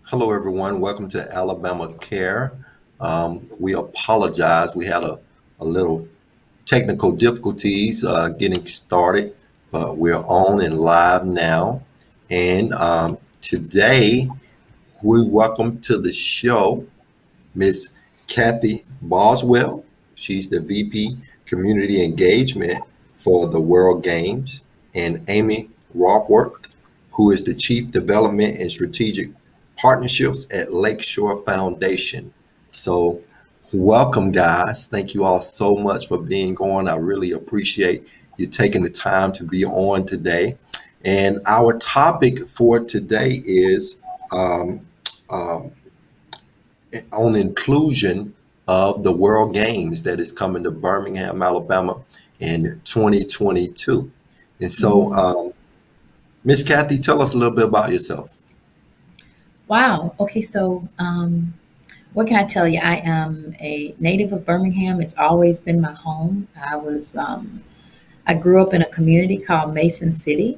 Hello, everyone. Welcome to Alabama Care. We apologize. We had a little technical difficulties getting started, but we're on and live now. And today, we welcome to the show Miss Kathy Boswell. She's the VP Community Engagement for the World Games, and Amy Rauworth, who is the Chief Development and Strategic Partnerships at Lakeshore Foundation. So, welcome, guys. Thank you all so much for being on. I really appreciate you taking the time to be on today. And our topic for today is um, um, on inclusion of the World Games that is coming to Birmingham, Alabama in 2022. And so, Mhm. Miss Kathy, tell us a little bit about yourself. Wow. Okay. So, what can I tell you? I am a native of Birmingham. It's always been my home. I grew up in a community called Mason City,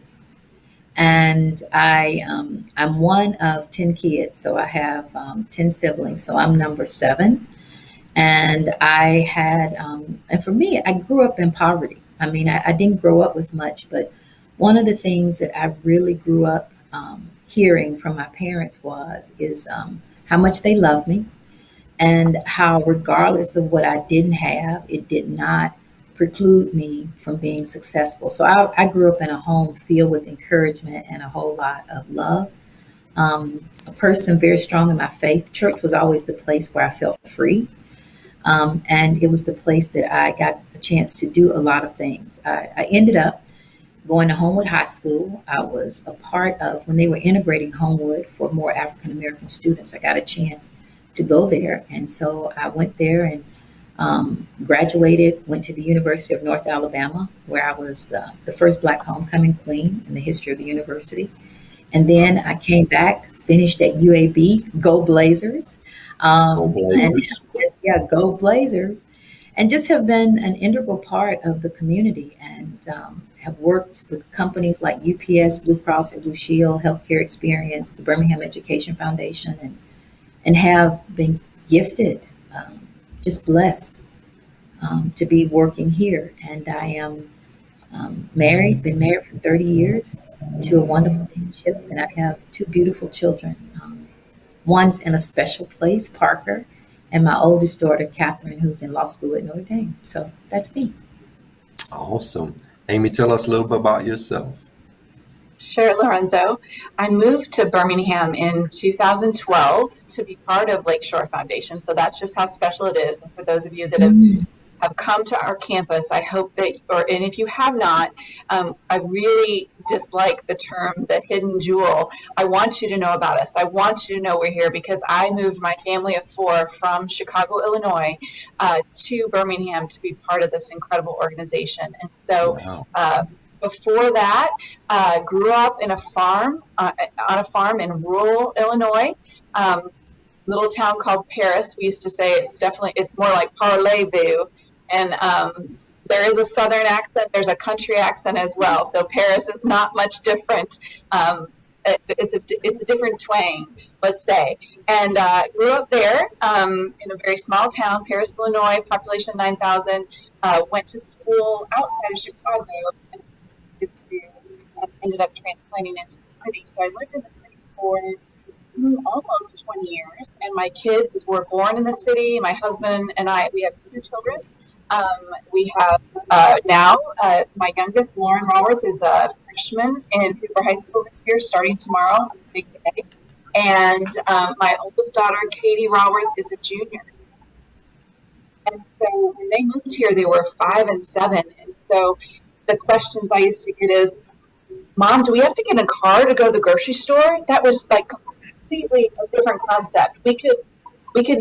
and I'm one of 10 kids. So I have 10 siblings. So I'm number seven. And for me, I grew up in poverty. I mean, I didn't grow up with much, but one of the things that I really grew up hearing from my parents is how much they loved me, and how regardless of what I didn't have, it did not preclude me from being successful. So I grew up in a home filled with encouragement and a whole lot of love. A person very strong in my faith. Church was always the place where I felt free, and it was the place that I got a chance to do a lot of things. I ended up going to Homewood High School. I was a part of when they were integrating Homewood for more African American students. I got a chance to go there, and so I went there and graduated. Went to the University of North Alabama, where I was the first Black homecoming queen in the history of the university. And then I came back, finished at UAB. Go Blazers! Go And Blazers. yeah, go Blazers! And just have been an integral part of the community, and have worked with companies like UPS, Blue Cross and Blue Shield, Healthcare Experience, the Birmingham Education Foundation, and have been gifted, just blessed to be working here. And I am married, been married for 30 years to a wonderful relationship, and I have two beautiful children. One's in a special place, Parker, and my oldest daughter, Catherine, who's in law school at Notre Dame. So that's me. Awesome. Amy, tell us a little bit about yourself. Sure, Lorenzo. I moved to Birmingham in 2012 to be part of Lakeshore Foundation. So that's just how special it is. And for those of you that Mm. have come to our campus, I hope that, and if you have not, I really dislike the term, the hidden jewel. I want you to know about us. I want you to know we're here because I moved my family of four from Chicago, Illinois, to Birmingham to be part of this incredible organization. And so, Wow. before that, grew up in a farm, on a farm in rural Illinois. Little town called Paris. We used to say it's more like parlez-vous. And there is a southern accent, there's a country accent as well. So Paris is not much different. It's a different twang, let's say. And grew up there in a very small town, Paris, Illinois, population 9,000. Went to school outside of Chicago and ended up transplanting into the city. So I lived in the city for almost 20 years, and my kids were born in the city. My husband and I, we have two children. We have now my youngest, Lauren Rauworth, is a freshman in Hoover High School this year, starting tomorrow. It's a big day. And my oldest daughter, Katie Rauworth, is a junior. And so when they moved here, they were 5 and 7. And so the questions I used to get is, Mom, do we have to get in a car to go to the grocery store? That was like completely a different concept. We could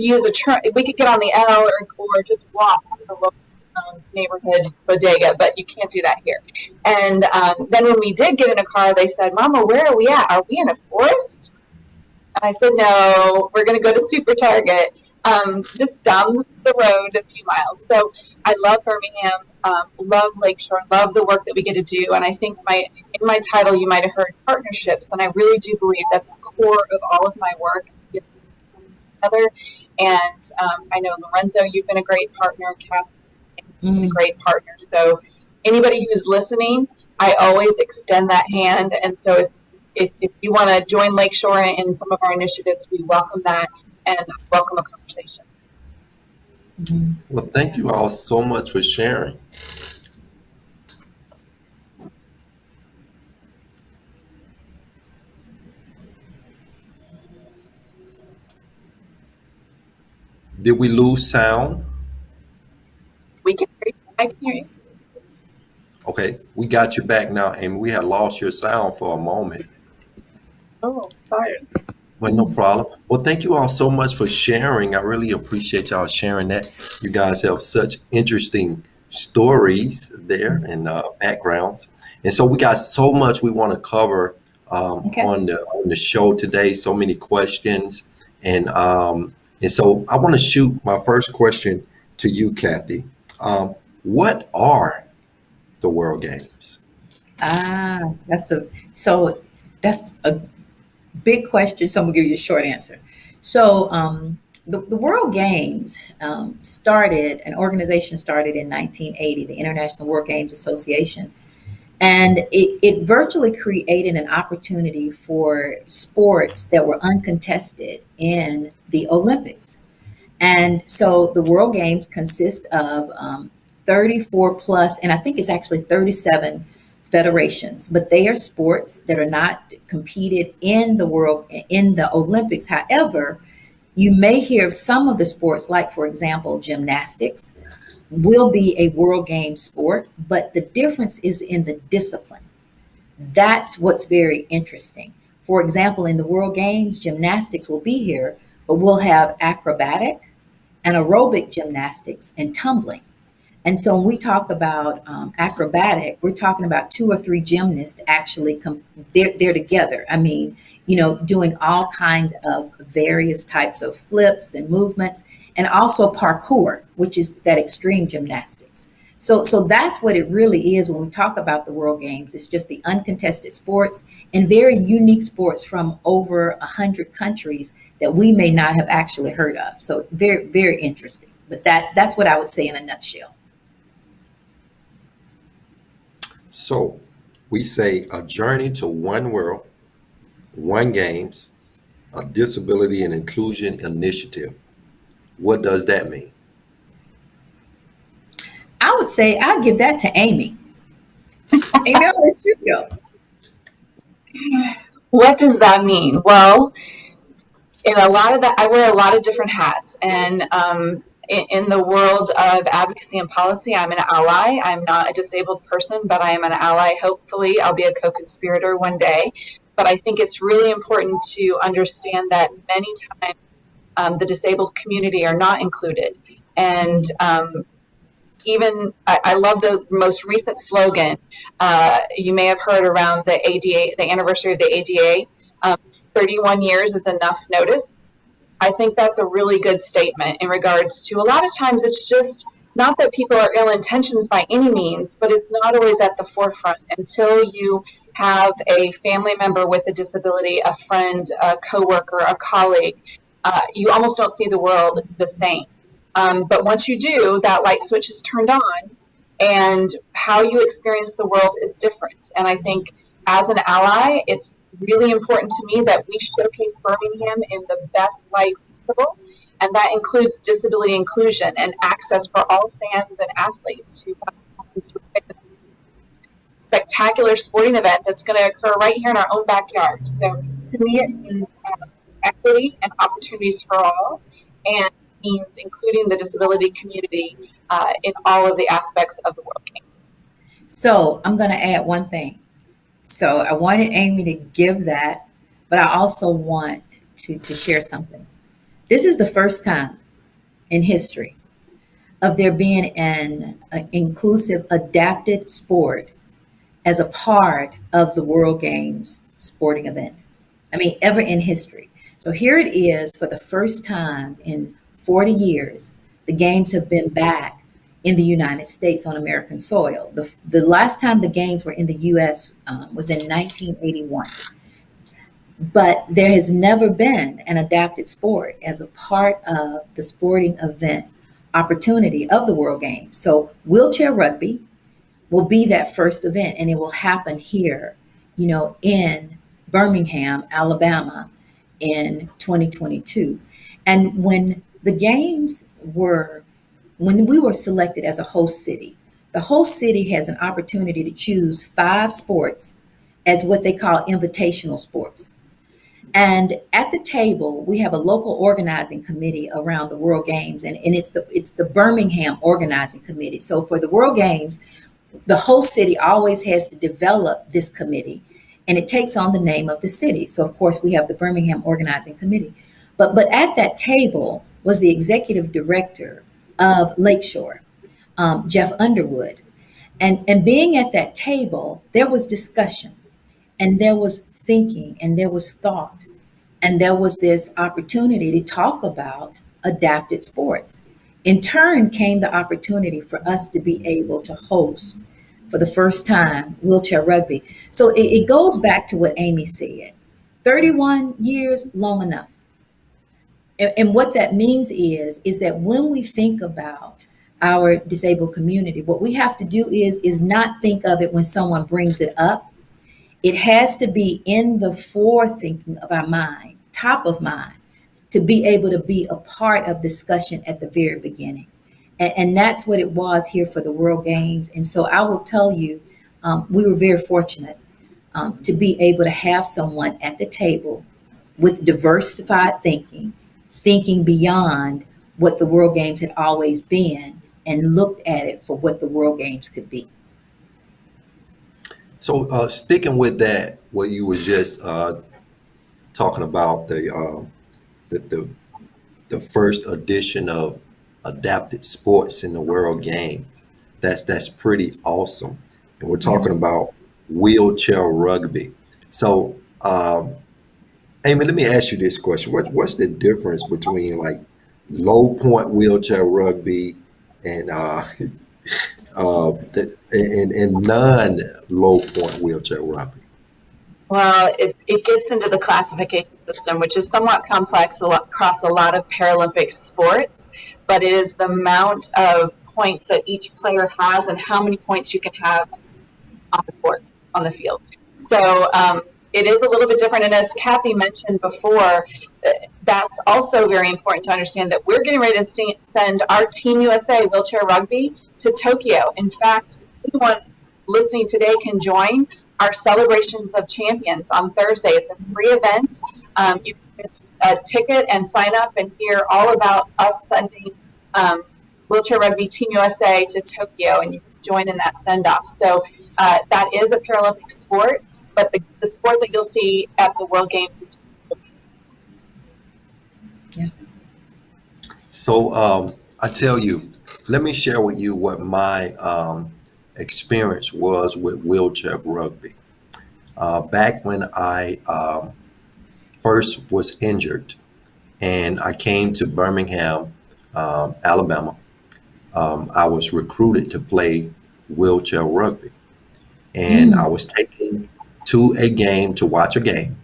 use we could get on the L or just walk to the local neighborhood bodega, but you can't do that here. And then when we did get in a car, they said, Mama, where are we at? Are we in a forest? And I said, no, we're going to go to Super Target, just down the road a few miles. So I love Birmingham, love Lakeshore, love the work that we get to do. And I think in my title, you might have heard partnerships. And I really do believe that's the core of all of my work. together. And I know, Lorenzo, you've been a great partner. Kath, you've been a Mm, great partner. So anybody who's listening, I always extend that hand. And so if you want to join Lakeshore in some of our initiatives, we welcome that and welcome a conversation. mhm. Well, thank you all so much for sharing. Did we lose sound? We can hear you. I can hear you. Okay, we got you back now, and we had lost your sound for a moment. Oh, sorry. Well, no problem. Well, thank you all so much for sharing. I really appreciate y'all sharing that. You guys have such interesting stories there and backgrounds, and so we got so much we want to cover Okay. on the show today. So many questions, and so I want to shoot my first question to you, Kathy. What are the World Games? Ah, so that's a big question. So I'm gonna give you a short answer. So the World Games started, an organization started in 1980, the International World Games Association, and it virtually created an opportunity for sports that were uncontested in the Olympics. And so the World Games consist of 34 plus, and I think it's actually 37 federations, but they are sports that are not competed in the Olympics. However, you may hear of some of the sports, like for example, gymnastics will be a World Game sport, but the difference is in the discipline. That's what's very interesting. For example, in the World Games, gymnastics will be here, but we'll have acrobatic and aerobic gymnastics and tumbling. And so when we talk about acrobatic, we're talking about two or three gymnasts actually they're together. I mean, doing all kind of various types of flips and movements, and also parkour, which is that extreme gymnastics. So that's what it really is when we talk about the World Games. It's just the uncontested sports and very unique sports from over 100 countries that we may not have actually heard of. So very, very interesting. But that's what I would say in a nutshell. So we say a journey to one world, one games, a disability and inclusion initiative. What does that mean? I would say I'll give that to Amy. Amy, I'll let you go. What does that mean? Well, in a lot of that, I wear a lot of different hats. And in the world of advocacy and policy, I'm an ally. I'm not a disabled person, but I am an ally. Hopefully, I'll be a co conspirator one day. But I think it's really important to understand that many times the disabled community are not included. And even I love the most recent slogan. You may have heard around the ADA, the anniversary of the ADA. 31 years is enough notice. I think that's a really good statement in regards to a lot of times it's just not that people are ill intentions by any means, but it's not always at the forefront until you have a family member with a disability, a friend, a coworker, a colleague. You almost don't see the world the same. But once you do, that light switch is turned on, and how you experience the world is different. And I think as an ally, it's really important to me that we showcase Birmingham in the best light possible. And that includes disability inclusion and access for all fans and athletes who have a spectacular sporting event that's going to occur right here in our own backyard. So to me, it means equity and opportunities for all, and means including the disability community in all of the aspects of the World Games. So I'm going to add one thing. So I wanted Amy to give that, but I also want to share something. This is the first time in history of there being an inclusive adapted sport as a part of the World Games sporting event. I mean, ever in history. So here it is for the first time in 40 years, the games have been back in the United States on American soil. The last time the games were in the US was in 1981. But there has never been an adapted sport as a part of the sporting event opportunity of the World Games. So wheelchair rugby will be that first event, and it will happen here, in Birmingham, Alabama in 2022. And when we were selected as a host city, the host city has an opportunity to choose 5 sports as what they call invitational sports. And at the table, we have a local organizing committee around the World Games, and it's the Birmingham organizing committee. So for the World Games, the host city always has to develop this committee, and it takes on the name of the city. So of course we have the Birmingham organizing committee. But at that table was the executive director of Lakeshore, Jeff Underwood. And being at that table, there was discussion, and there was thinking, and there was thought, and there was this opportunity to talk about adapted sports. In turn came the opportunity for us to be able to host for the first time wheelchair rugby. So it goes back to what Amy said. 31 years, long enough. And what that means is that when we think about our disabled community, what we have to do is not think of it when someone brings it up. It has to be in the forethinking of our mind, top of mind, to be able to be a part of discussion at the very beginning. And that's what it was here for the World Games. And so I will tell you, we were very fortunate to be able to have someone at the table with diversified thinking beyond what the World Games had always been, and looked at it for what the World Games could be. So sticking with that, what you were just talking about the the first edition of adapted sports in the World Games. That's pretty awesome. And we're Yeah. talking about wheelchair rugby. So, Amy, let me ask you this question: what's the difference between like low point wheelchair rugby and and non low point wheelchair rugby? Well, it gets into the classification system, which is somewhat complex across a lot of Paralympic sports, but it is the amount of points that each player has and how many points you can have on the court, on the field. So it is a little bit different. And as Kathy mentioned before, that's also very important to understand that we're getting ready to send our Team USA wheelchair rugby to Tokyo. In fact, anyone listening today can join our Celebrations of Champions on Thursday. It's a free event. You can get a ticket and sign up and hear all about us sending wheelchair rugby Team USA to Tokyo, and you can join in that send-off. So that is a Paralympic sport, but the sport that you'll see at the World Games. Yeah. So I tell you, let me share with you what my experience was with wheelchair rugby. Back when I first was injured and I came to Birmingham, Alabama, I was recruited to play wheelchair rugby. And I Mm. was taken to a game to watch a game.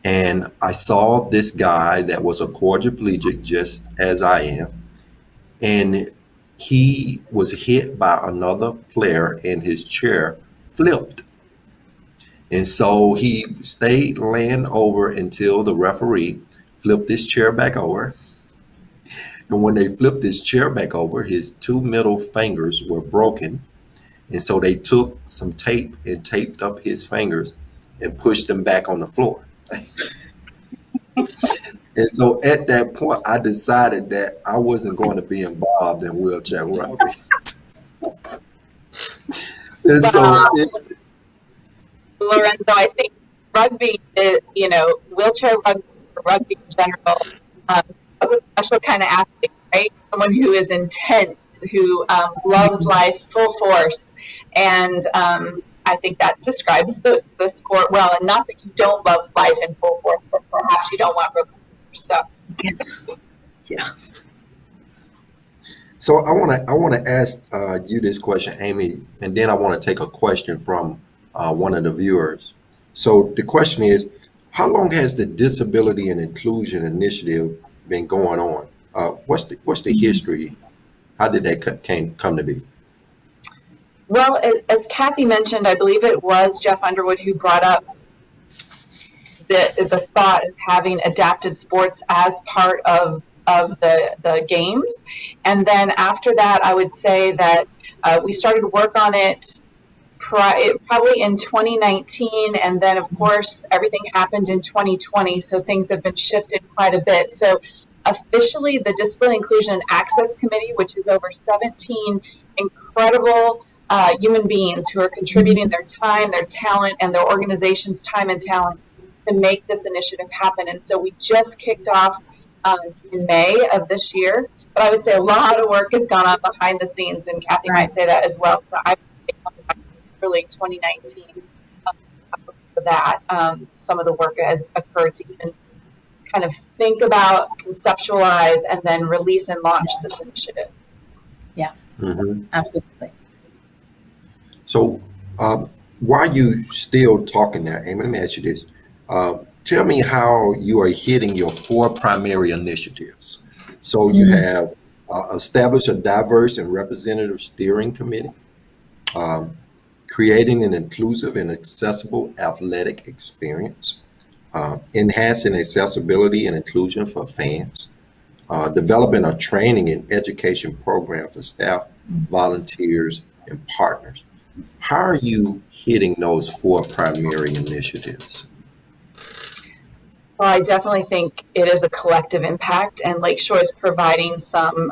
And I saw this guy that was a quadriplegic, just as I am. And he was hit by another player and his chair flipped. And so he stayed laying over until the referee flipped his chair back over. And when they flipped his chair back over, his 2 middle fingers were broken. And so they took some tape and taped up his fingers and pushed them back on the floor. And so at that point, I decided that I wasn't going to be involved in wheelchair rugby. And so Well, Lorenzo, I think rugby is, wheelchair rugby, rugby in general, is a special kind of athlete, right? Someone who is intense, who loves life full force. And I think that describes the sport well. And not that you don't love life in full force, but perhaps you don't want rugby. So, Yeah. So I want to ask you this question, Amy, and then I want to take a question from one of the viewers. So the question is, How long has the Disability and Inclusion Initiative been going on? What's the history? How did that come to be? Well, as Kathy mentioned, I believe it was Jeff Underwood who brought up the thought of having adapted sports as part of the games. And then after that, I would say that we started work on it probably in 2019, and then of course everything happened in 2020, so things have been shifted quite a bit. So officially the Disability Inclusion and Access Committee, which is over 17 incredible human beings who are contributing their time, their talent, and their organization's time and talent to make this initiative happen. And so we just kicked off in May of this year, but I would say a lot of work has gone on behind the scenes, and Kathy might say that as well. So I early 2019 for that. Some of the work has occurred to even kind of think about, conceptualize, and then release and launch this initiative. Yeah, Hmm. absolutely. So, why are you still talking now, Amy? Let me ask you this. Tell me how you are hitting your four primary initiatives. So, you Mm, have established a diverse and representative steering committee, um, creating an inclusive and accessible athletic experience, enhancing accessibility and inclusion for fans, developing a training and education program for staff, volunteers, and partners. How are you hitting those four primary initiatives? Well, I definitely think it is a collective impact, and Lakeshore is providing some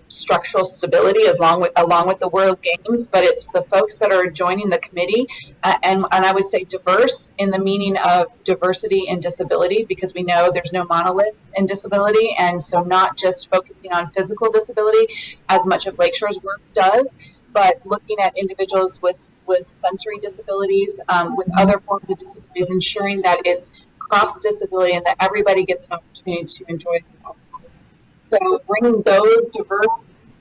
structural stability along with the World Games. But it's the folks that are joining the committee, and I would say diverse in the meaning of diversity and disability, because we know there's no monolith in disability, and so not just focusing on physical disability as much of Lakeshore's work does, but looking at individuals with sensory disabilities, with other forms of disabilities, ensuring that it's cross disability and that everybody gets an opportunity to enjoy them. So bringing those diverse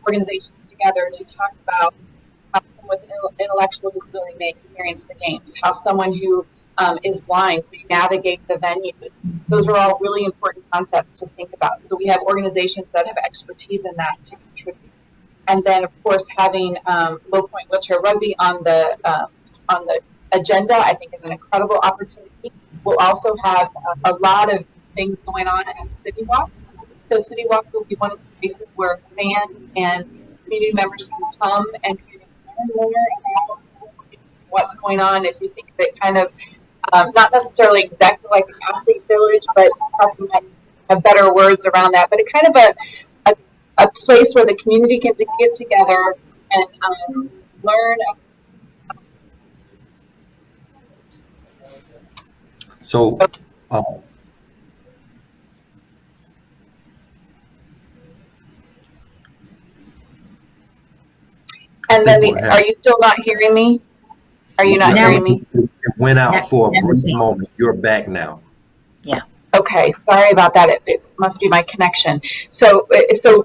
organizations together to talk about how someone with intellectual disability may experience the games, how someone who is blind may navigate the venues. Those are all really important concepts to think about. So we have organizations that have expertise in that to contribute. And then, of course, having Low Point Wheelchair Rugby on the agenda, I think, is an incredible opportunity. We'll also have a lot of things going on at City Walk. So City Walk will be one of the places where fans and community members can come and learn more about what's going on. If you think of it kind of not necessarily exactly like an athlete village, but probably might have better words around that. But it kind of a place where the community can get together and learn. So, uh, I And then think we're are having, you still not hearing me? Are you not now, hearing me? it went out now, for a now we brief can. moment. You're back now. Yeah. Okay, sorry about that. It must be my connection. So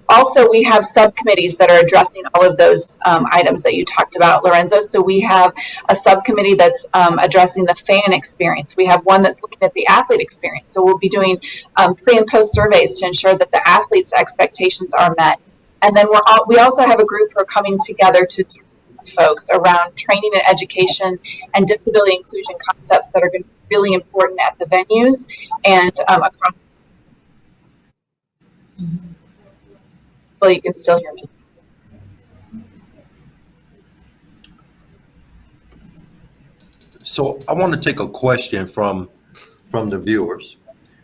also we have subcommittees that are addressing all of those items that you talked about, Lorenzo. So we have a subcommittee that's addressing the fan experience. We have one that's looking at the athlete experience. So we'll be doing pre and post surveys to ensure that the athletes' expectations are met. And then we also have a group who are coming together to folks around training and education and disability inclusion concepts that are going to be really important at the venues and across. Mhm. Well, you can still hear me. So, I want to take a question from the viewers.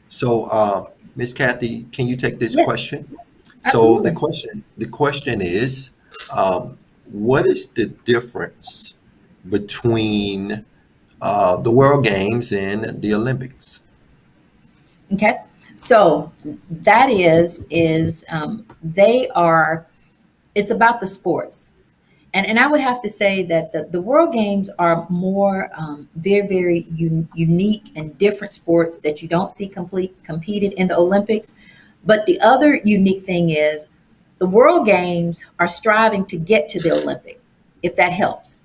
So, Miss Kathy, can you take this Yes, question? So, the absolutely. question is, what is the difference between the World Games and the Olympics? Okay. So that is they are. It's about the sports. And I would have to say that the World Games are more very, very unique and different sports that you don't see competed in the Olympics. But the other unique thing is the World Games are striving to get to the Olympics, if that helps.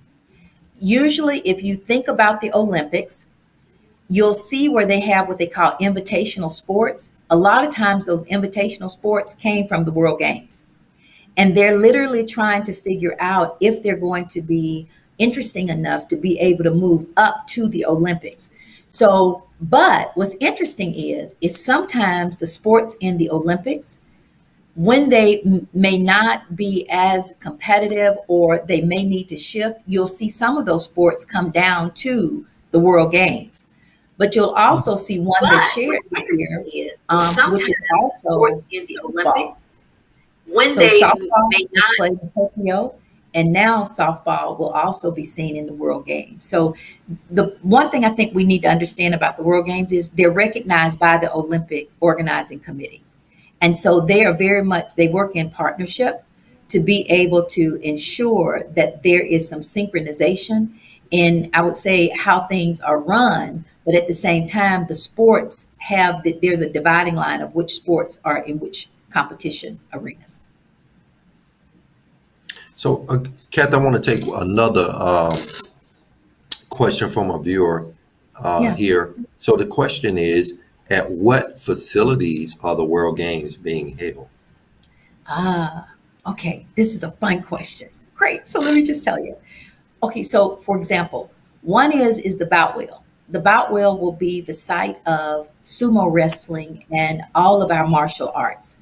Usually, if you think about the Olympics, you'll see where they have what they call invitational sports. A lot of times, those invitational sports came from the World Games. And they're literally trying to figure out if they're going to be interesting enough to be able to move up to the Olympics. So, but what's interesting is sometimes the sports in the Olympics, when they may not be as competitive or they may need to shift, you'll see some of those sports come down to the World Games. But you'll also see one that's But shared what's here, interesting is sometimes which is the also sports in the softball. Olympics, when So they softball may was not, played in Tokyo, and now softball will also be seen in the World Games. So the one thing I think we need to understand about the World Games is they're recognized by the Olympic Organizing Committee. And so they are very much, they work in partnership to be able to ensure that there is some synchronization in, I would say, how things are run. But at the same time, the sports have, there's a dividing line of which sports are in which competition arenas. So, Kath, I want to take another question from a viewer Yeah. here. So the question is, at what facilities are the World Games being held? Ah, okay. This is a fun question. Great. So let me just tell you. Okay, so for example, one is the bout wheel. The bout wheel will be the site of sumo wrestling and all of our martial arts.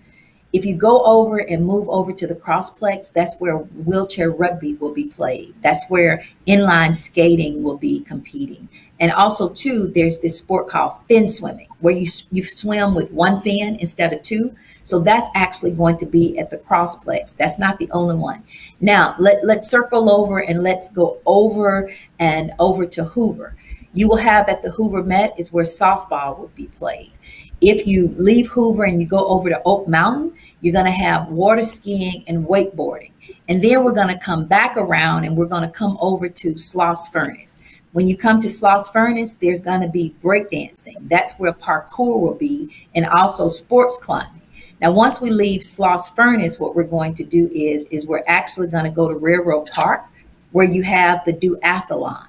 If you go over and move over to the crossplex, that's where wheelchair rugby will be played. That's where inline skating will be competing. And also, too, there's this sport called fin swimming, where you swim with one fin instead of two. So that's actually going to be at the crossplex. That's not the only one. Now let's circle over and let's go over and over to Hoover. You will have at the Hoover Met is where softball will be played. If you leave Hoover and you go over to Oak Mountain, you're going to have water skiing and wakeboarding. And then we're going to come back around and we're going to come over to Sloss Furnace. When you come to Sloss Furnace, there's going to be breakdancing. That's where parkour will be, and also sports climbing. Now, once we leave Sloss Furnace, what we're going to do is we're actually going to go to Railroad Park, where you have the duathlon.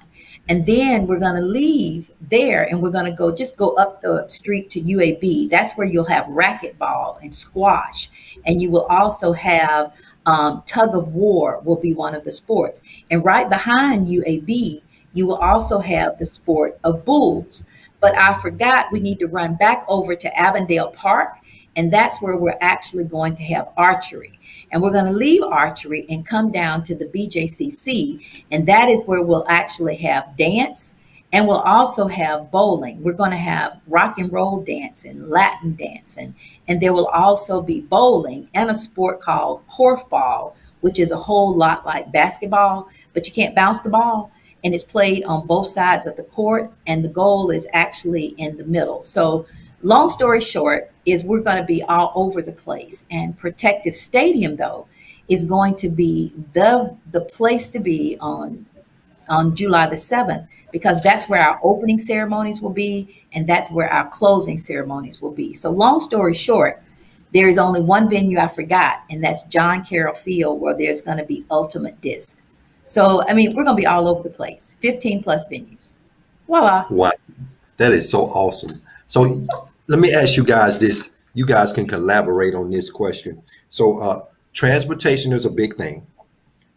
And then we're going to leave there and we're going to go up the street to UAB. That's where you'll have racquetball and squash. And you will also have tug of war will be one of the sports. And right behind UAB, you will also have the sport of bulls. But I forgot we need to run back over to Avondale Park. And that's where we're actually going to have archery. And we're going to leave archery and come down to the BJCC. And that is where we'll actually have dance. And we'll also have bowling. We're going to have rock and roll dancing, Latin dancing. And there will also be bowling and a sport called korfball, which is a whole lot like basketball, but you can't bounce the ball. And it's played on both sides of the court. And the goal is actually in the middle. So long story short is we're going to be all over the place. And Protective Stadium, though, is going to be the place to be on July the 7th, because that's where our opening ceremonies will be, and that's where our closing ceremonies will be. So long story short, there is only one venue I forgot, and that's John Carroll Field, where there's going to be Ultimate Disc. So, I mean, we're going to be all over the place, 15 plus venues. Voila. Wow, that is so awesome. So let me ask you guys this. You guys can collaborate on this question. So transportation is a big thing.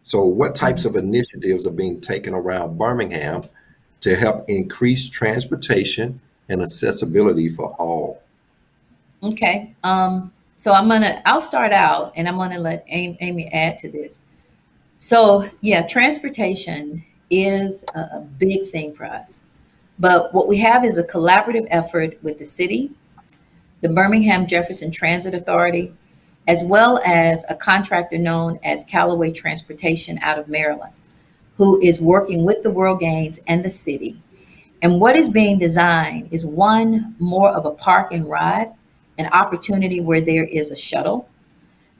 So what types of initiatives are being taken around Birmingham to help increase transportation and accessibility for all? Okay. So I'll start out and I'm gonna let Amy add to this. So yeah, transportation is a big thing for us. But what we have is a collaborative effort with the city, the Birmingham Jefferson Transit Authority, as well as a contractor known as Callaway Transportation out of Maryland, who is working with the World Games and the city. And what is being designed is one more of a park and ride, an opportunity where there is a shuttle.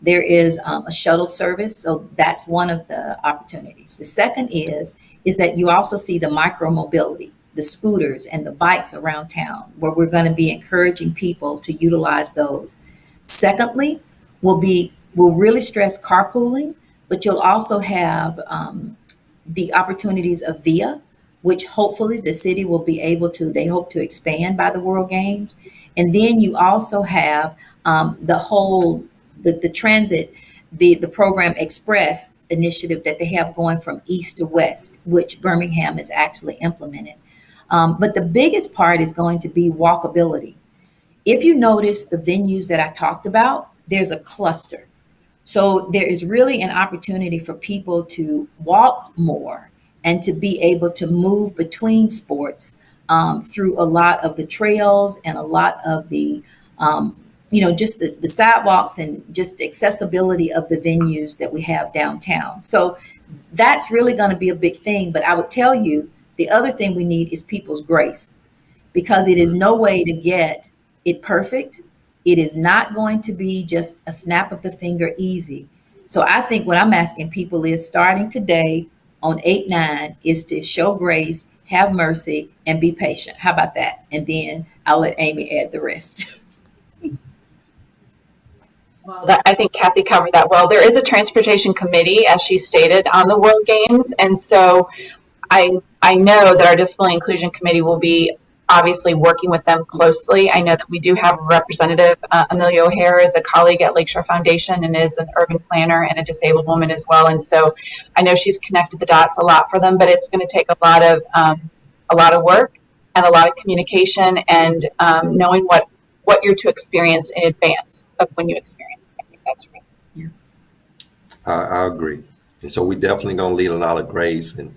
There is a shuttle service, so that's one of the opportunities. The second is that you also see the micro mobility, the scooters and the bikes around town, where we're going to be encouraging people to utilize those. Secondly, we'll really stress carpooling, but you'll also have the opportunities of VIA, which hopefully the city will be able to, they hope to expand by the World Games. And then you also have the whole, the transit, the program Express initiative that they have going from east to west, which Birmingham has actually implemented. But the biggest part is going to be walkability. If you notice the venues that I talked about, there's a cluster. So there is really an opportunity for people to walk more and to be able to move between sports through a lot of the trails and a lot of the, just the sidewalks and just the accessibility of the venues that we have downtown. So that's really going to be a big thing. But I would tell you the other thing we need is people's grace, because it is no way to get it perfect. It is not going to be just a snap of the finger easy. So I think what I'm asking people is, starting today on 8/9, is to show grace, have mercy, and be patient. How about that? And then I'll let Amy add the rest. Well, I think Kathy covered that well. There is a transportation committee, as she stated, on the World Games. And so I know that our Disability Inclusion Committee will be obviously working with them closely. I know that we do have a representative. Amelia O'Hare is a colleague at Lakeshore Foundation and is an urban planner and a disabled woman as well. And so I know she's connected the dots a lot for them, but it's going to take a lot of work and a lot of communication and knowing what you're to experience in advance of when you experience it. I think that's right. Yeah. I agree. And so we definitely going to lead a lot of grace, and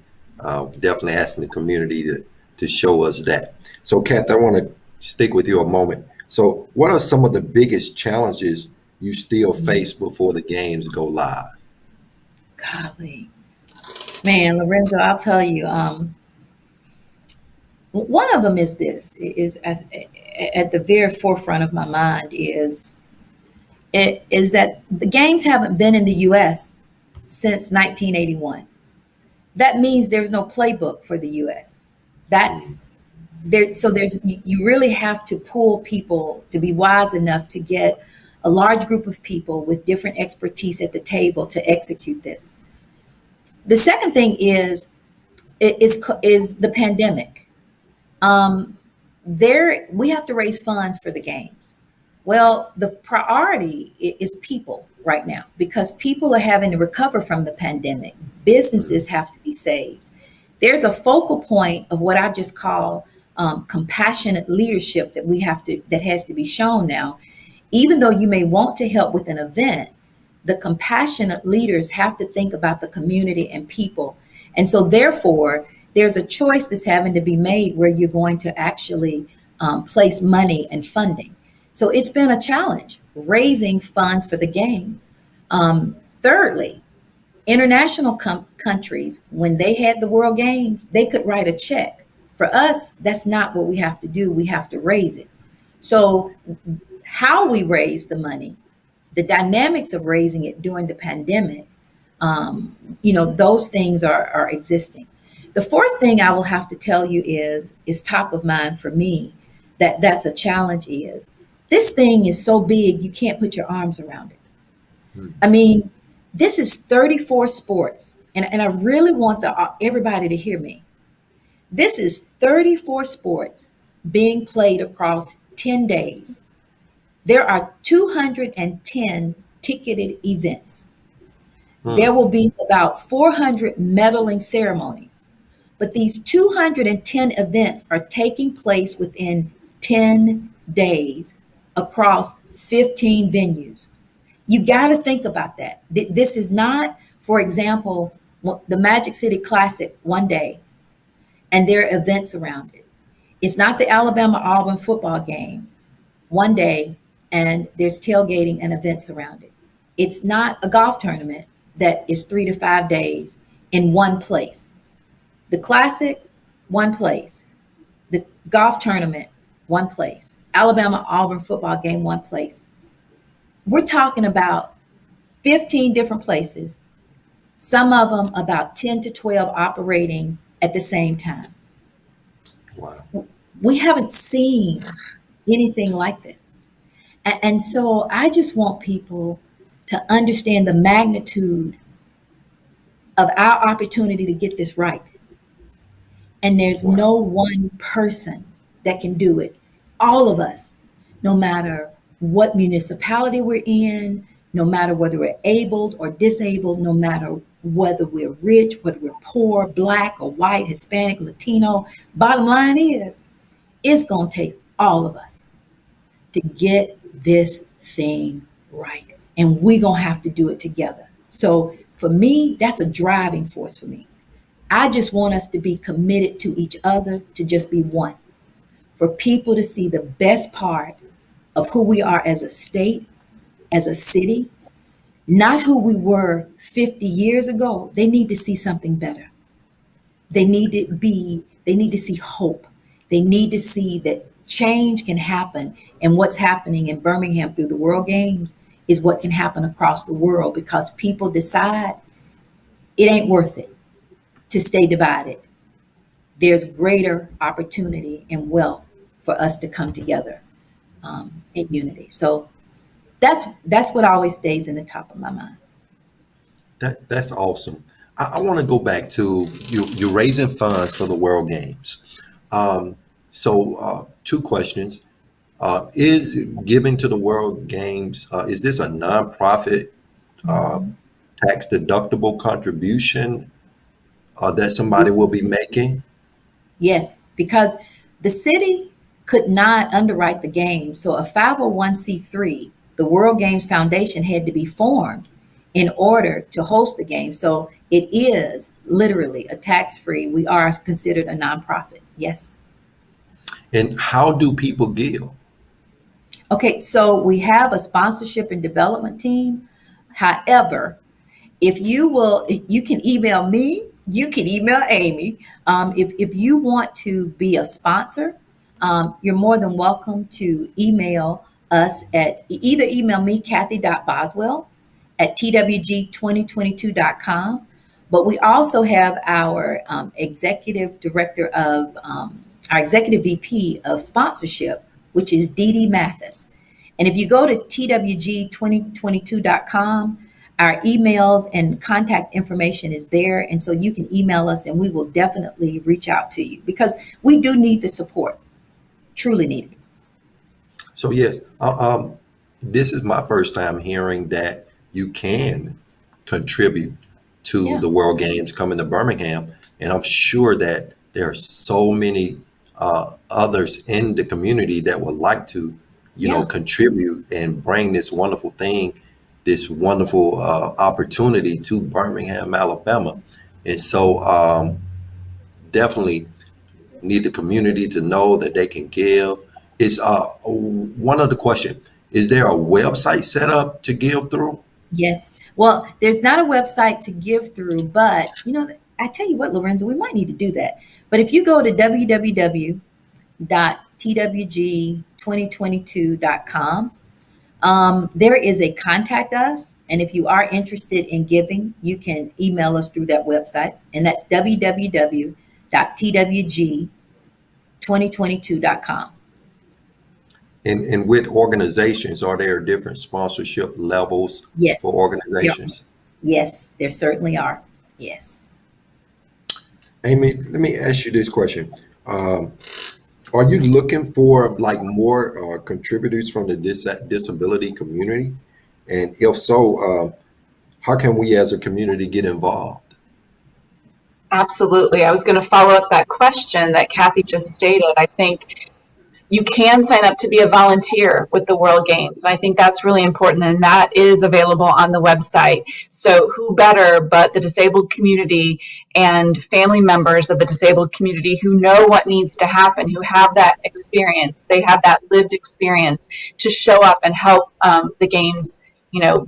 definitely asking the community to show us that. So, Kath, I want to stick with you a moment. So what are some of the biggest challenges you still face before the games go live? Golly, man, Lorenzo, I'll tell you. One of them is this: is at the very forefront of my mind is that the games haven't been in the U.S. since 1981. That means there's no playbook for the U.S. That's there. So you really have to pull people to be wise enough to get a large group of people with different expertise at the table to execute this. The second thing is the pandemic. We have to raise funds for the games. Well, the priority is people right now, because people are having to recover from the pandemic. Businesses have to be saved. There's a focal point of what I just call compassionate leadership that has to be shown now. Even though you may want to help with an event, the compassionate leaders have to think about the community and people. And so therefore, there's a choice that's having to be made where you're going to actually place money and funding. So it's been a challenge raising funds for the game. Thirdly, international countries, when they had the World Games, they could write a check. For us, that's not what we have to do. We have to raise it. So how we raise the money, the dynamics of raising it during the pandemic, those things are existing. The fourth thing I will have to tell you is top of mind for me, that's a challenge, is this thing is so big you can't put your arms around it. I mean, this is 34 sports, and I really want everybody to hear me. This is 34 sports being played across 10 days. There are 210 ticketed events. There will be about 400 medaling ceremonies. But these 210 events are taking place within 10 days across 15 venues. You got to think about that. This is not, for example, the Magic City Classic one day, and there are events around it. It's not the Alabama-Auburn football game one day, and there's tailgating and events around it. It's not a golf tournament that is 3 to 5 days in one place. The Classic, one place. The golf tournament, one place. Alabama-Auburn football game, one place. We're talking about 15 different places, some of them about 10 to 12 operating at the same time. Wow. We haven't seen anything like this. And so I just want people to understand the magnitude of our opportunity to get this right. And there's Wow. no one person that can do it. All of us, no matter what municipality we're in, no matter whether we're able or disabled, no matter whether we're rich, whether we're poor, black or white, Hispanic, Latino, bottom line is, it's going to take all of us to get this thing right. And we're going to have to do it together. So for me, that's a driving force for me. I just want us to be committed to each other, to just be one, for people to see the best part of who we are as a state, as a city, not who we were 50 years ago. They need to see something better. They need to see hope. They need to see that change can happen. And what's happening in Birmingham through the World Games is what can happen across the world because people decide it ain't worth it to stay divided. There's greater opportunity and wealth for us to come together in unity. So that's what always stays in the top of my mind. That's awesome. I want to go back to you. You're raising funds for the World Games. Two questions. Is giving to the World Games, is this a nonprofit, uh, tax deductible contribution that somebody will be making? Yes, because the city could not underwrite the games. So a 501c3, the World Games Foundation, had to be formed in order to host the games. So it is literally a tax-free. We are considered a nonprofit. Yes. And how do people give? Okay, so we have a sponsorship and development team. However, if you will, you can email me, you can email Amy. If you want to be a sponsor, you're more than welcome to email us at either email me, Kathy.Boswell at twg2022.com. But we also have our executive director of our executive VP of sponsorship, which is Dee Dee Mathis. And if you go to twg2022.com, our emails and contact information is there. And so you can email us and we will definitely reach out to you because we do need the support, truly need it. So yes, this is my first time hearing that you can contribute to Yeah. the World Games coming to Birmingham, and I'm sure that there are so many others in the community that would like to, Yeah. contribute and bring this wonderful thing, this wonderful opportunity to Birmingham, Alabama, and so definitely need the community to know that they can give. Is one other question: is there a website set up to give through? Yes. Well, there's not a website to give through, but I tell you what, Lorenzo, we might need to do that. But if you go to www.twg2022.com, there is a contact us. And if you are interested in giving, you can email us through that website. And that's www.twg2022.com. And with organizations, are there different sponsorship levels Yes. for organizations? Yes, there certainly are. Yes. Amy, let me ask you this question. Um, are you looking for like more contributors from the disability community? And if so, how can we as a community get involved? Absolutely. I was going to follow up that question that Kathy just stated. I think you can sign up to be a volunteer with the World Games. And I think that's really important. And that is available on the website. So who better but the disabled community and family members of the disabled community who know what needs to happen, who have that experience, they have that lived experience to show up and help the games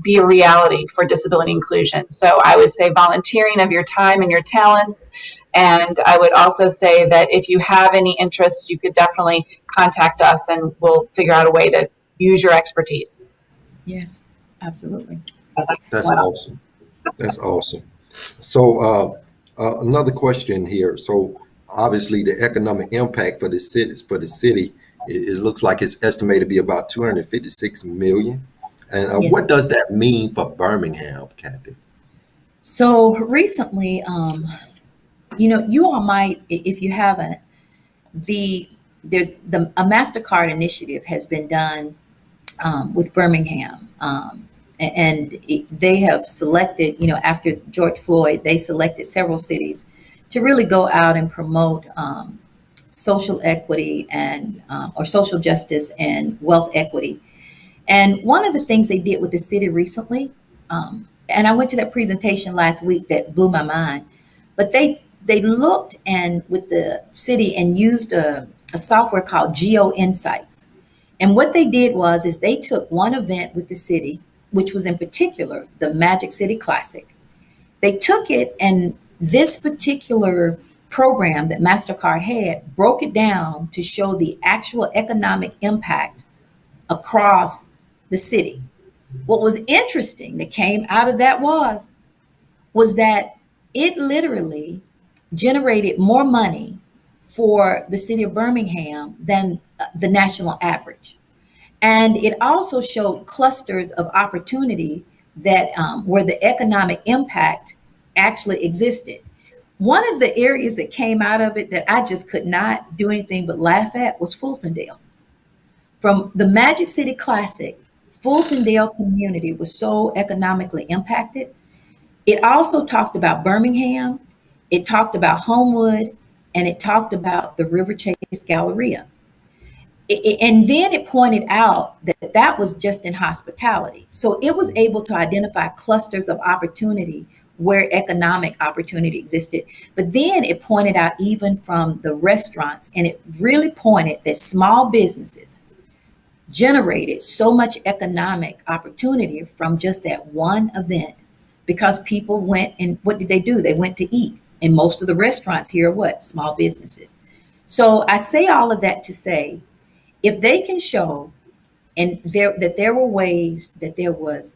be a reality for disability inclusion. So I would say volunteering of your time and your talents. And I would also say that if you have any interests, you could definitely contact us and we'll figure out a way to use your expertise. Yes, absolutely. That's awesome. That's awesome. So another question here. So obviously the economic impact for the city, it looks like it's estimated to be about 256 million. And what Yes. does that mean for Birmingham, Kathy? So recently, You all might, if you haven't, the there's the a Mastercard initiative has been done with Birmingham, they have selected, after George Floyd, they selected several cities to really go out and promote social equity and or social justice and wealth equity. And one of the things they did with the city recently, and I went to that presentation last week that blew my mind, but they looked and with the city and used a software called Geo Insights. And what they did was is they took one event with the city, which was in particular the Magic City Classic. They took it, and this particular program that MasterCard had broke it down to show the actual economic impact across the city. What was interesting that came out of that was that it literally generated more money for the city of Birmingham than the national average. And it also showed clusters of opportunity that where the economic impact actually existed. One of the areas that came out of it that I just could not do anything but laugh at was Fultondale. From the Magic City Classic, Fultondale community was so economically impacted. It also talked about Birmingham, it talked about Homewood, and it talked about the River Chase Galleria. And then it pointed out that that was just in hospitality. So it was able to identify clusters of opportunity where economic opportunity existed. But then it pointed out even from the restaurants, and it really pointed that small businesses generated so much economic opportunity from just that one event because people went, and what did they do? They went to eat. And most of the restaurants here are what? Small businesses. So I say all of that to say, if they can show that there were ways that there was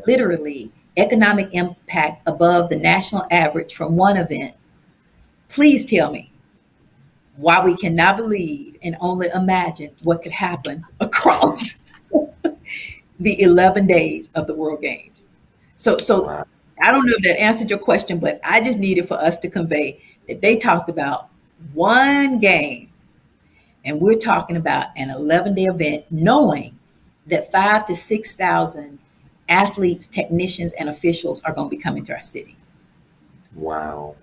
literally economic impact above the national average from one event, please tell me why we cannot believe and only imagine what could happen across the 11 days of the World Games. So Wow. I don't know if that answered your question, but I just needed for us to convey that they talked about one game, and we're talking about an 11-day event, knowing that 5 to 6,000 athletes, technicians, and officials are going to be coming to our city. Wow.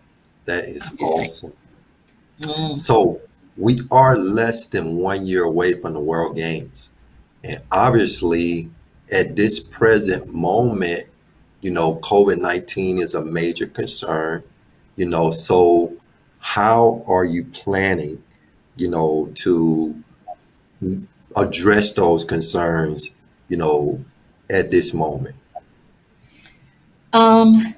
That is I'm just saying. awesome. Mm. So we are less than 1 year away from the World Games. And obviously, at this present moment, COVID-19 is a major concern, so how are you planning, to address those concerns, at this moment? Um,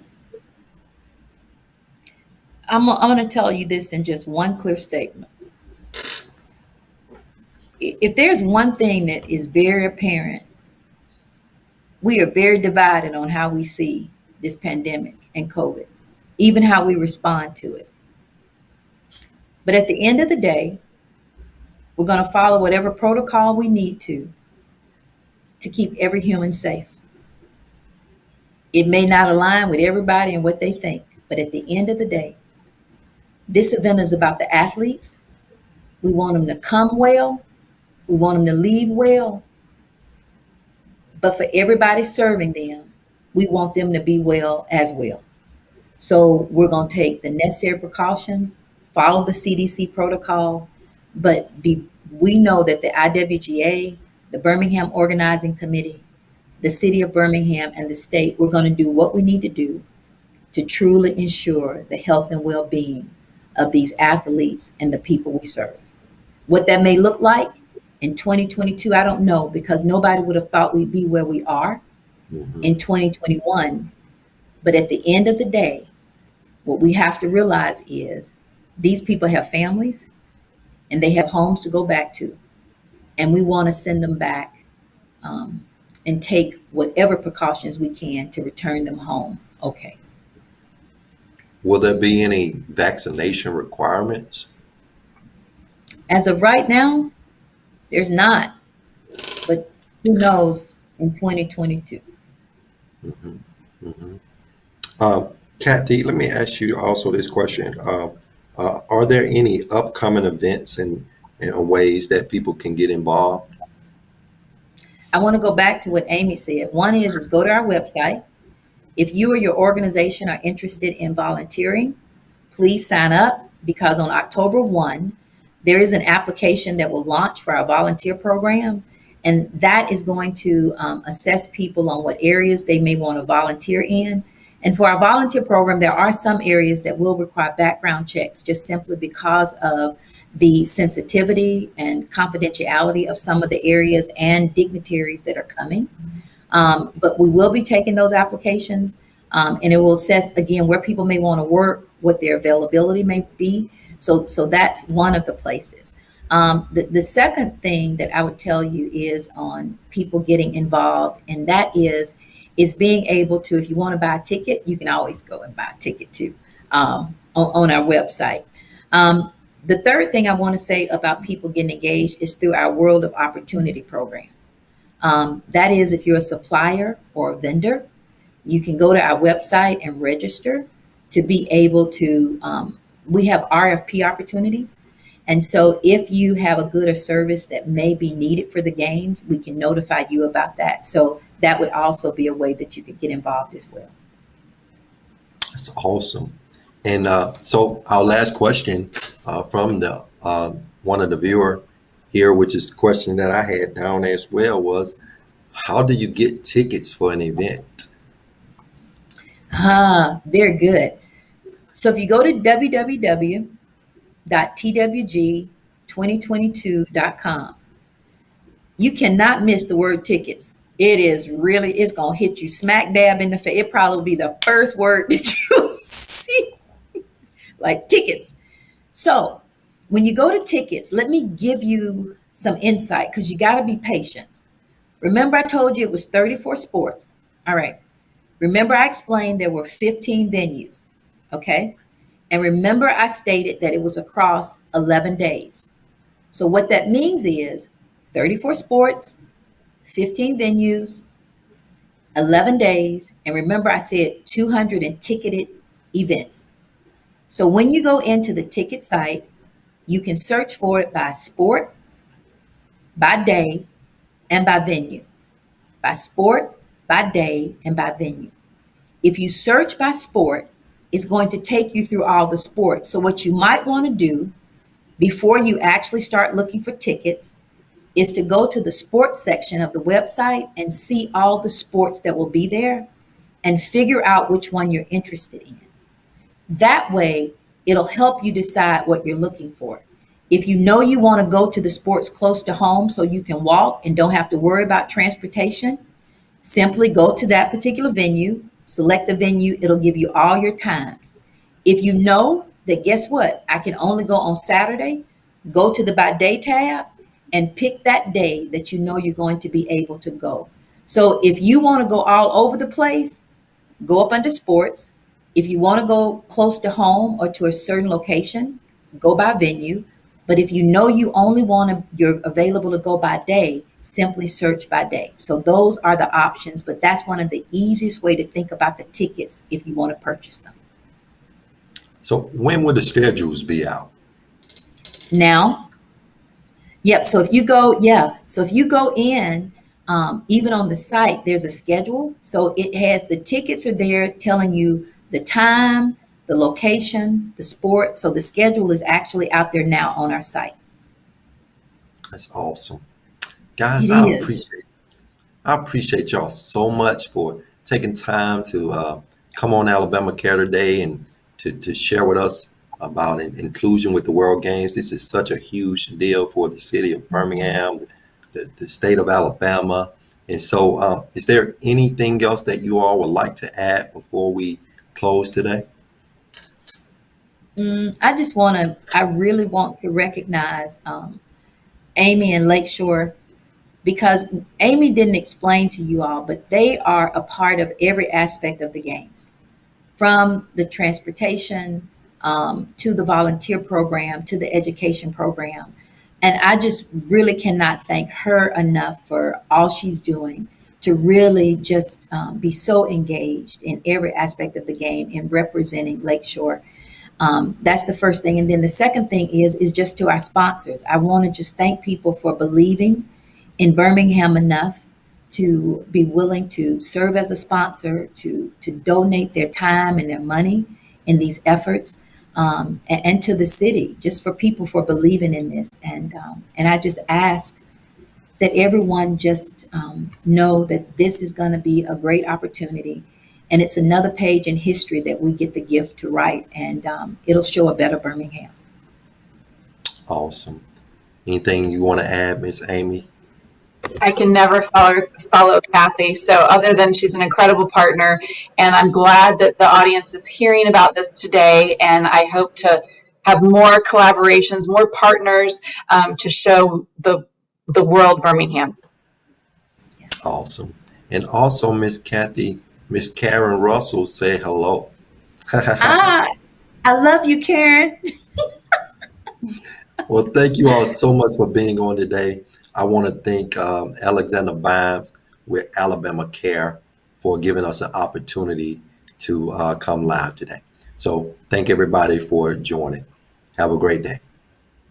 I'm going to tell you this in just one clear statement. If there's one thing that is very apparent, we are very divided on how we see this pandemic and COVID, even how we respond to it. But at the end of the day, we're going to follow whatever protocol we need to keep every human safe. It may not align with everybody and what they think, but at the end of the day, this event is about the athletes. We want them to come well. We want them to leave well. But for everybody serving them, we want them to be well as well. So we're going to take the necessary precautions, follow the CDC protocol, but we know that the IWGA, the Birmingham Organizing Committee, the City of Birmingham, and the state, we're going to do what we need to do to truly ensure the health and well-being of these athletes and the people we serve. What that may look like in 2022, I don't know, because nobody would have thought we'd be where we are in 2021. But at the end of the day, what we have to realize is these people have families and they have homes to go back to. And we want to send them back and take whatever precautions we can to return them home. Okay. Will there be any vaccination requirements? As of right now, there's not. But who knows in 2022? Kathy, let me ask you also this question. Are there any upcoming events and ways that people can get involved? I want to go back to what Amy said. One is go to our website. If you or your organization are interested in volunteering, please sign up because on October 1, there is an application that will launch for our volunteer program. And that is going to assess people on what areas they may want to volunteer in. And for our volunteer program, there are some areas that will require background checks just simply because of the sensitivity and confidentiality of some of the areas and dignitaries that are coming. But we will be taking those applications, and it will assess again where people may want to work, what their availability may be. So that's one of the places. The second thing that I would tell you is on people getting involved, and that is being able to, if you want to buy a ticket, you can always go and buy a ticket too on our website. The third thing I want to say about people getting engaged is through our World of Opportunity program. That is, if you're a supplier or a vendor, you can go to our website and register to be able to, we have RFP opportunities. And so if you have a good or service that may be needed for the games, we can notify you about that. So that would also be a way that you could get involved as well. That's awesome. And so our last question from the one of the viewer here, which is the question that I had down as well, was how do you get tickets for an event? Very good. So if you go to www.twg2022.com, you cannot miss the word tickets. It is really, it's going to hit you smack dab in the face. It probably will be the first word that you'll see, like tickets. So when you go to tickets, let me give you some insight because you got to be patient. Remember, I told you it was 34 sports. All right. Remember, I explained there were 15 venues. Okay. And remember, I stated that it was across 11 days. So what that means is 34 sports, 15 venues, 11 days. And remember, I said 200 and ticketed events. So when you go into the ticket site, you can search for it by sport, by day, and by venue. By sport, by day, and by venue. If you search by sport, it's going to take you through all the sports. So what you might want to do before you actually start looking for tickets is to go to the sports section of the website and see all the sports that will be there and figure out which one you're interested in. That way, it'll help you decide what you're looking for. If you know you want to go to the sports close to home so you can walk and don't have to worry about transportation, simply go to that particular venue, select the venue, it'll give you all your times. If you know that, guess what, I can only go on Saturday, go to the by day tab and pick that day that you know you're going to be able to go. So if you want to go all over the place, go up under sports. If you want to go close to home or to a certain location, go by venue. But if you know you only you're available to go by day, simply search by day. So those are the options, but that's one of the easiest way to think about the tickets if you want to purchase them. So when will the schedules be out? Now, yep. So if you go in, even on the site, there's a schedule. So it has the tickets are there telling you the time, the location, the sport. So the schedule is actually out there now on our site. That's awesome. Guys, It is. I appreciate y'all so much for taking time to come on Alabama Care today and to share with us about inclusion with the World Games. This is such a huge deal for the city of Birmingham, the state of Alabama. And so is there anything else that you all would like to add before we close today? I really want to recognize Amy and Lakeshore, because Amy didn't explain to you all, but they are a part of every aspect of the games, from the transportation to the volunteer program to the education program. And I just really cannot thank her enough for all she's doing to really just be so engaged in every aspect of the game in representing Lakeshore. That's the first thing. And then the second thing is just to our sponsors. I want to just thank people for believing in Birmingham enough to be willing to serve as a sponsor, to donate their time and their money in these efforts, and to the city, just for people for believing in this. And I just ask that everyone just know that this is going to be a great opportunity. And it's another page in history that we get the gift to write, and it'll show a better Birmingham. Awesome. Anything you want to add, Miss Amy? I can never follow Kathy. So other than she's an incredible partner, and I'm glad that the audience is hearing about this today. And I hope to have more collaborations, more partners to show the world Birmingham. Awesome. And also, Miss Kathy, Miss Karen Russell, say hello. Ah, I love you, Karen. Well, thank you all so much for being on today. I want to thank Alexander Bimes with Alabama Care for giving us an opportunity to come live today. So thank everybody for joining. Have a great day.